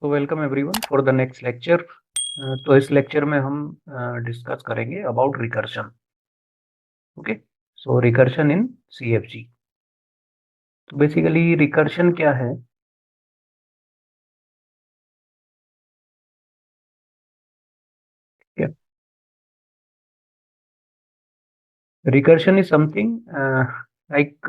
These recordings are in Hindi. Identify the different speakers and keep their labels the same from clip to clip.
Speaker 1: तो welcome everyone for the next lecture. तो इस लेक्चर में हम डिस्कस करेंगे about recursion. Okay, so recursion in CFG. तो बेसिकली रिकर्शन क्या है? Recursion is something like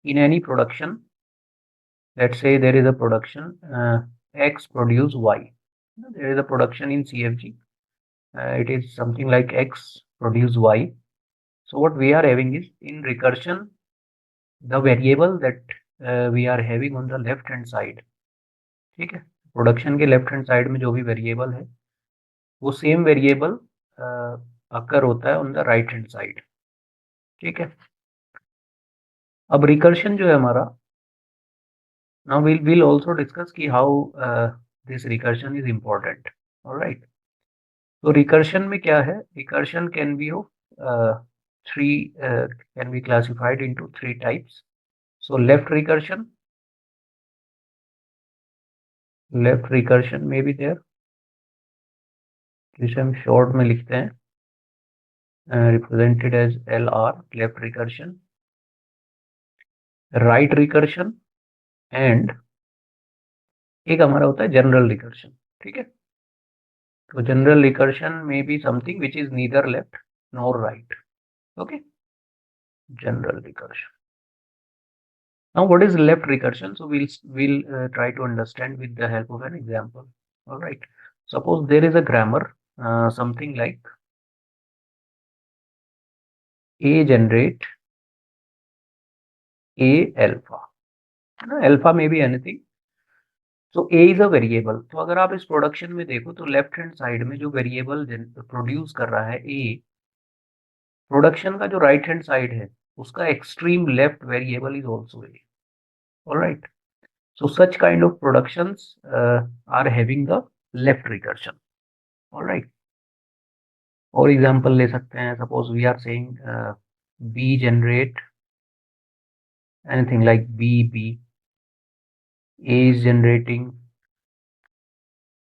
Speaker 1: in any production. Let's say there is a production, X produce Y. There is a production in CFG. It is something like X produce Y. So what we are having is in recursion the variable that we are having on the left hand side. ठीक है, प्रोडक्शन के लेफ्ट हैंड साइड में जो भी वेरिएबल है वो सेम वेरिएबल अकर होता है on the right hand side. ठीक है, अब रिकर्शन जो है हमारा, नाउ विल आल्सो डिस्कस कि how this recursion is important. Alright, तो रिकर्शन में क्या है? Recursion can be of three, can be classified into three types. So left recursion में भी देयर, जिसे हम शॉर्ट में लिखते हैं, represented as LR, left recursion, right recursion and एक हमारा होता है जनरल रिकर्शन। ठीक है, तो जनरल रिकर्शन में be something which is neither left nor right. Okay, general recursion. Now what is left recursion? So we'll try to understand with the help of an example. All right, suppose there is a grammar, something like a generate a alpha, है ना? alpha may be anything. So A is a variable. तो अगर आप इस प्रोडक्शन में देखो तो लेफ्ट हैंड साइड में जो वेरिएबल प्रोड्यूस कर रहा है ए, प्रोडक्शन का जो राइट हैंड साइड है उसका extreme left variable is also A. Alright, so such kind of productions are having the left recursion. Alright, और एग्जांपल ले सकते हैं, suppose we are saying B generate anything like B B, A is generating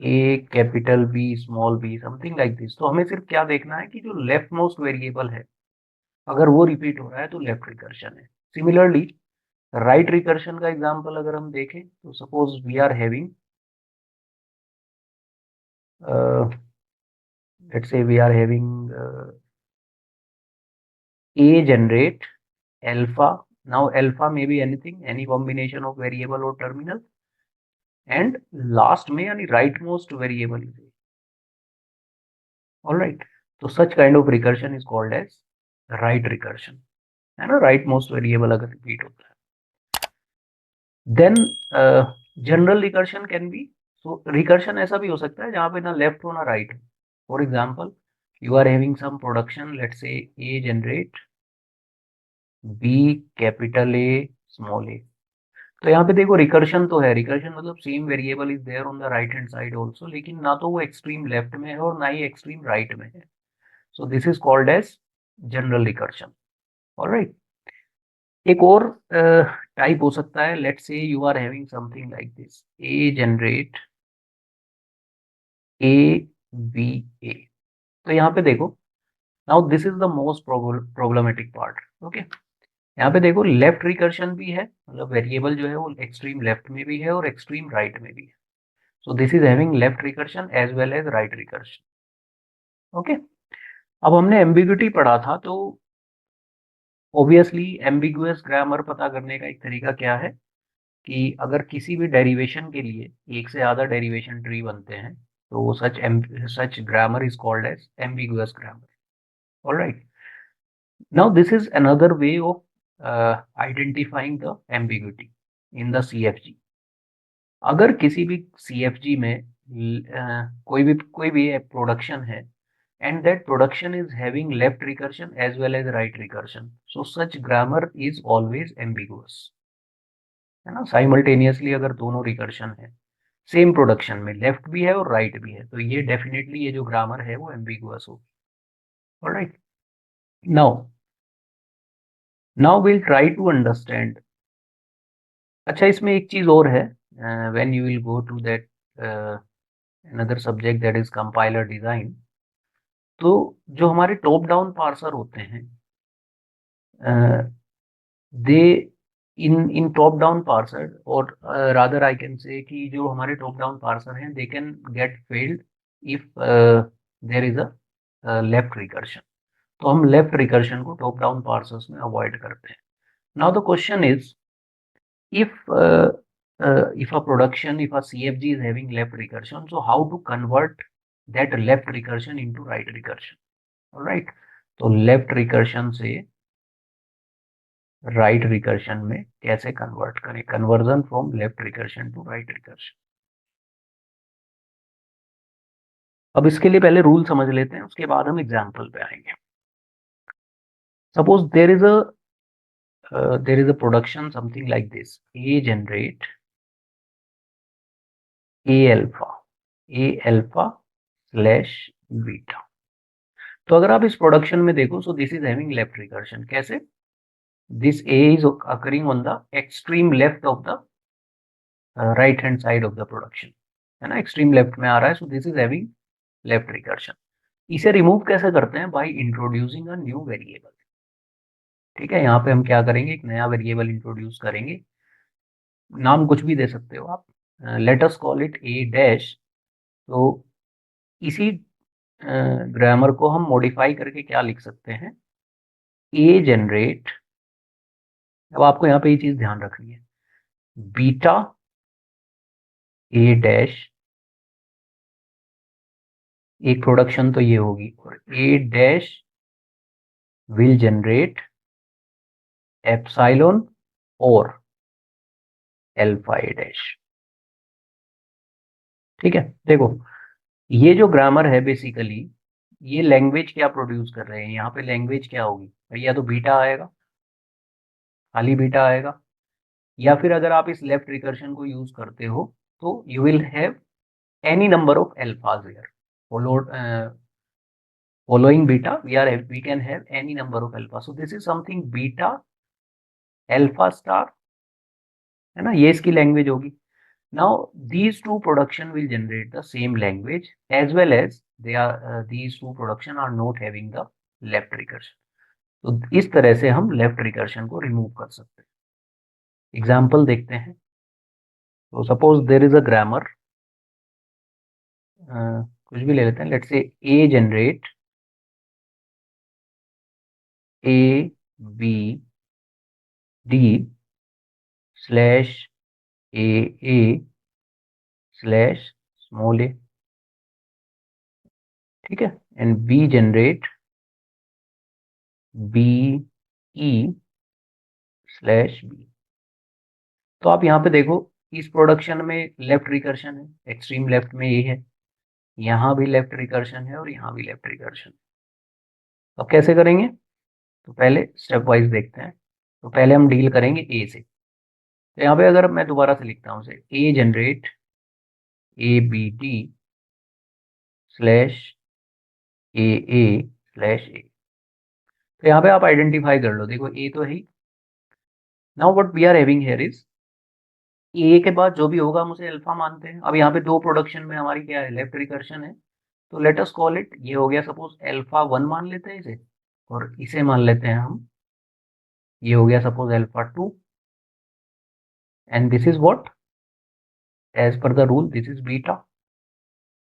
Speaker 1: a capital B small B, something like this. तो हमें सिर्फ क्या देखना है कि जो लेफ्ट मोस्ट वेरिएबल है अगर वो रिपीट हो रहा है तो लेफ्ट रिकर्शन है। सिमिलरली राइट रिकर्शन का एग्जांपल अगर हम देखें तो suppose we are having, let's say we are having a generate alpha. Now alpha may be anything, any combination of variable or terminal, and last में यानी rightmost variable is a. All right, so such kind of recursion is called as right recursion, है ना? rightmost variable अगर repeat होता है। Then general recursion can be, so recursion ऐसा भी हो सकता है जहाँ पे ना लेफ्ट हो ना राइट हो। For example you are having some production, let's say A generate B capital A small A. तो यहाँ पे देखो रिकर्शन तो है, रिकर्शन मतलब same variable is there on the right hand side also, लेकिन ना तो वो एक्सट्रीम लेफ्ट में है और ना ही एक्सट्रीम राइट में है। So this is called as general recursion. Alright, एक और टाइप हो सकता है, let's say you are having something like this, A generate A B A. तो यहाँ पे देखो, now this is the most problematic part. Okay, यहाँ पे देखो लेफ्ट रिकर्शन भी है, मतलब वेरिएबल जो है वो एक्सट्रीम लेफ्ट में भी है और एक्सट्रीम राइट में भी है। So this is having left recursion as well as right recursion. Okay, अब हमने एम्बिग्यूटी पढ़ा था, तो ऑब्वियसली एम्बिगुअस ग्रामर पता करने का एक तरीका क्या है कि अगर किसी भी डेरिवेशन के लिए एक से ज्यादा डेरिवेशन ट्री बनते हैं तो वो such grammar is called as ambiguous grammar. Alright, now this is another way of identifying the ambiguity in the CFG. अगर किसी भी सीएफजी में कोई भी प्रोडक्शन है and that production is having left recursion as well as right recursion, so such grammar is always ambiguous, है ना? साइमल्टेनियसली अगर दोनों रिकर्शन है सेम प्रोडक्शन में, लेफ्ट भी है और राइट भी है, तो ये डेफिनेटली ये जो ग्रामर है वो एम्बिगुअस होगी। Alright, now now will try to understand. अच्छा, इसमें एक चीज और है, when you will go to that another subject that is compiler design. तो जो हमारे टॉप डाउन पार्सर होते हैं, they in top down parser, और रादर आई कैन से कि जो हमारे टॉप डाउन पार्सर हैं, they can get failed if there is a left recursion. तो हम लेफ्ट रिकर्शन को टॉप डाउन पार्सर्स में अवॉइड करते हैं. Now the question is, if a production, if a CFG is having left recursion, so how to convert that left recursion into right recursion? All right, तो left recursion से right recursion में कैसे convert करें? Conversion from left recursion to right recursion. अब इसके लिए पहले रूल समझ लेते हैं, उसके बाद हम एग्जाम्पल पे आएंगे. Suppose there is a production something like this: A generate A alpha slash beta. तो अगर आप इस प्रोडक्शन में देखो, so this is having left recursion. कैसे? This A is occurring on the extreme left of the right hand side of the production, है ना, एक्सट्रीम लेफ्ट में आ रहा है. So this is having left recursion. इसे रिमूव कैसे करते हैं? By introducing a new variable. ठीक है, यहाँ पे हम क्या करेंगे? एक नया वेरिएबल इंट्रोड्यूस करेंगे. नाम कुछ भी दे सकते हो आप. Let us call it A dash. तो इसी ग्रामर को हम मॉडिफाई करके क्या लिख सकते हैं? A generate. अब आपको यहाँ पे ये चीज ध्यान रखनी है, बीटा A डैश, एक प्रोडक्शन तो ये होगी, और A dash will generate epsilon और अल्फा A डैश. ठीक है, देखो ये जो ग्रामर है बेसिकली, ये लैंग्वेज क्या प्रोड्यूस कर रहे हैं? यहाँ पे लैंग्वेज क्या होगी भाई? या तो बीटा आएगा, खाली बीटा आएगा, या फिर अगर आप इस लेफ्ट रिकर्शन को यूज करते हो तो you will have any number of alphas here. Following beta, we can have any number of alpha. So this is something beta alpha star, है ना, ये इसकी लैंग्वेज होगी. Now these two production will generate the same language, as well as these two production are not having the left recursion. तो इस तरह से हम लेफ्ट रिकर्शन को रिमूव कर सकते हैं. एग्जाम्पल देखते हैं. तो suppose there is a grammar, कुछ भी ले लेते हैं. Let's say A generate A B D slash A slash small a. ठीक है, and B generate B E slash B. तो आप यहाँ पे देखो, इस प्रोडक्शन में लेफ्ट रिकर्शन है, एक्सट्रीम लेफ्ट में ये है, यहाँ भी लेफ्ट रिकर्शन है, और यहाँ भी लेफ्ट रिकर्शन है. अब कैसे करेंगे? तो पहले स्टेप वाइज देखते हैं. तो पहले हम डील करेंगे A से. तो यहाँ पे अगर मैं दोबारा से लिखता हूँ उसे, A generate A B D slash A slash A. तो यहाँ पे आप आइडेंटिफाई कर लो, देखो A तो है ही. Now what we are having here is, A के बाद जो भी होगा हम उसे अल्फा मानते हैं. अब यहाँ पे दो प्रोडक्शन में हमारी क्या है? लेफ्ट रिकर्शन है. तो लेट अस कॉल इट, ये हो गया सपोज अल्फा 1 मान लेते हैं इसे, और इसे मान लेते हैं हम, ये हो गया suppose alpha 2. And this is what, as पर the rule, this is beta.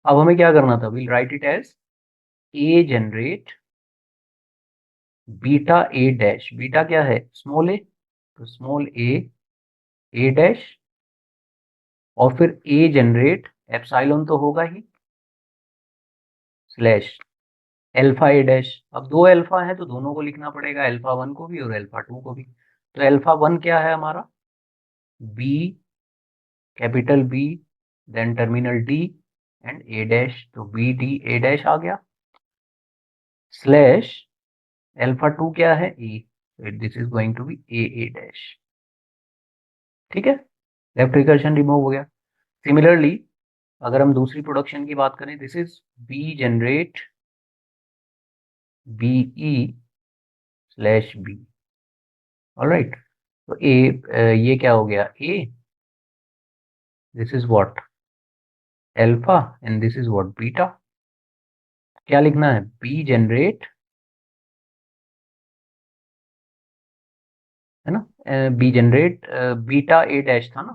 Speaker 1: अब हमें क्या करना था? Will write it as A generate beta A dash. Beta क्या है? Small a. तो स्मॉल A डैश, और फिर A जनरेट एप्सिलॉन तो होगा ही, स्लैश अल्फा A डैश. अब दो अल्फा है तो दोनों को लिखना पड़ेगा, अल्फा 1 को भी और अल्फा 2 को भी. तो अल्फा 1 क्या है हमारा? B, capital B, then terminal D and A dash. तो B D A डैश आ गया, स्लैश अल्फा 2 क्या है? A. This is going to be A dash. ठीक है, लेफ्ट रिकर्शन रिमूव हो गया. सिमिलरली अगर हम दूसरी प्रोडक्शन की बात करें, this is B generate BE slash B. Alright, तो ये क्या हो गया? A. This is what, alpha and this is what beta. क्या लिखना है, बी जनरेट, है ना, B generate beta A dash था ना,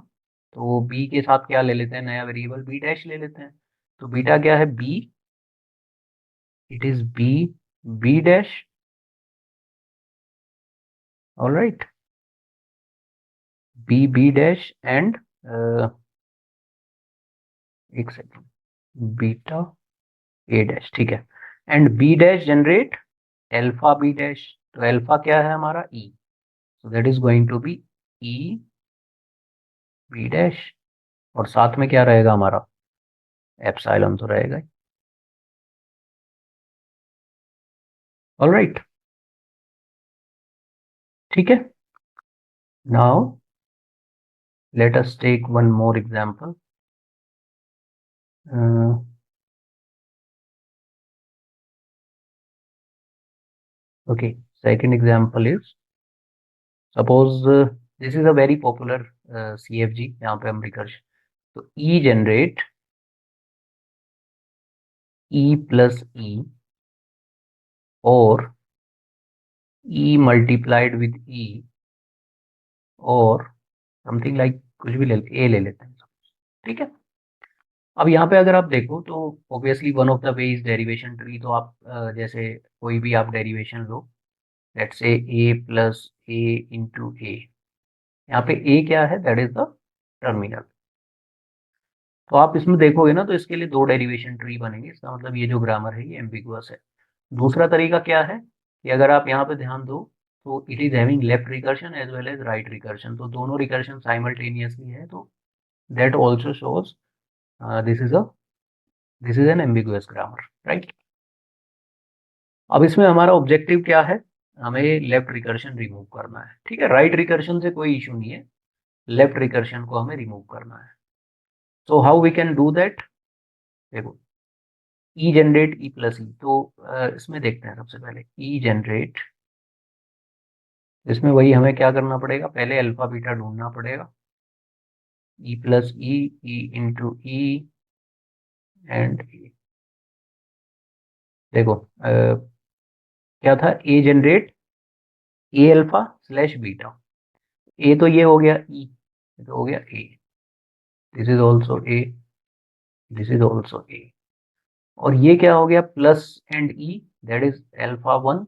Speaker 1: तो बी के साथ क्या ले लेते हैं, नया वेरिएबल बी डैश ले लेते हैं। तो बीटा क्या है, B, it is B, B dash, alright, B B dash and एक सेकेंड, बीटा ए डैश, ठीक है, and B dash generate alpha B dash. तो एल्फा क्या है हमारा, E, so that is going to be E B dash, और साथ में क्या रहेगा हमारा, एप्सिलॉन तो रहेगा ही, ऑलराइट, ठीक है। Now let us take one more example. Okay, second example is suppose this is a very popular CFG, यहाँ पे हम recursion, तो E generate E plus E और E multiplied with E और something like कुछ भी A ले लेते हैं, ठीक है। अब यहाँ पे अगर आप देखो तो obviously one of the way is derivation tree, तो आप जैसे कोई भी आप derivation low, let's say A plus A into A, यहाँ पे A क्या है, दैट इज द टर्मिनल। तो आप इसमें देखोगे ना, तो इसके लिए दो डेरिवेशन ट्री बनेंगे, इसका मतलब ये जो ग्रामर है ये एम्बिगुअस है। दूसरा तरीका क्या है कि अगर आप यहाँ पे ध्यान दो, तो it is having left recursion as well as right recursion, तो दोनों रिकर्शन साइमल्टेनियसली है, तो that also shows this is a this is an ambiguous grammar, right. अब इसमें हमारा ऑब्जेक्टिव क्या है, हमें लेफ्ट रिकर्शन रिमूव करना है, ठीक है। राइट रिकर्शन से कोई इशू नहीं है, लेफ्ट रिकर्शन को हमें रिमूव करना है। So how we can do that, देखो, ई जनरेट ई प्लस ई, तो इसमें देखते हैं सबसे पहले ई जनरेट, इसमें वही हमें क्या करना पड़ेगा, पहले अल्फा बीटा ढूंढना पड़ेगा, E plus E into E and E. देखो क्या था, A generate A alpha slash beta, A तो ये हो गया ई, तो हो गया A, this is also A, this is also A, और ये क्या हो गया, plus and E, that is alpha one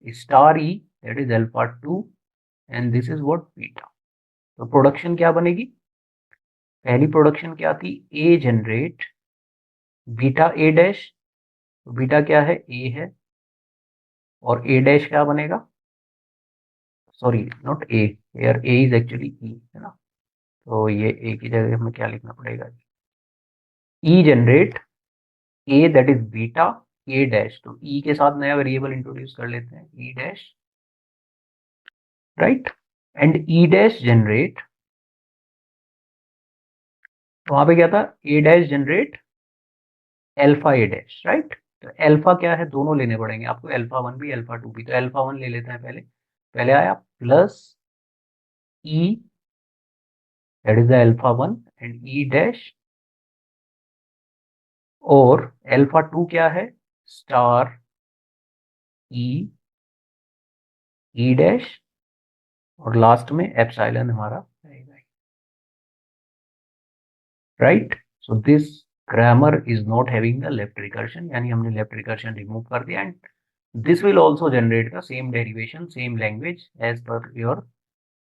Speaker 1: star E, that is alpha two, and this is what beta. तो प्रोडक्शन क्या बनेगी, पहली प्रोडक्शन क्या थी, ए जनरेट बीटा ए डैश, तो बीटा क्या है, ए है, और ए डैश क्या बनेगा, सॉरी नॉट ए, यार ए इज एक्चुअली ई, है ना, तो ये ए की जगह हमें क्या लिखना पड़ेगा, E generate A that is beta A dash, तो ई के साथ नया वेरिएबल इंट्रोड्यूस कर लेते हैं, E dash, right, and E dash generate, वहां पे क्या था, A dash generate alpha A dash, right. तो एल्फा क्या है, दोनों लेने पड़ेंगे आपको, एल्फा वन भी अल्फा टू भी, तो एल्फा वन ले लेते हैं पहले, पहले आया plus E, that is the alpha one and E dash, और अल्फा टू क्या है, स्टार ई ई डैश, और लास्ट में एप्सिलॉन हमारा रहेगा, right. So this grammar is not having the left recursion, यानी हमने लेफ्ट रिकर्शन रिमूव कर दिया, and this will also generate the same derivation, same language as per your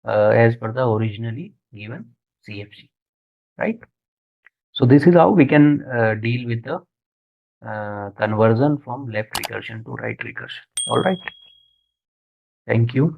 Speaker 1: as per the originally given CFG, right? So this is how we can deal with the conversion from left recursion to right recursion. All right. Thank you.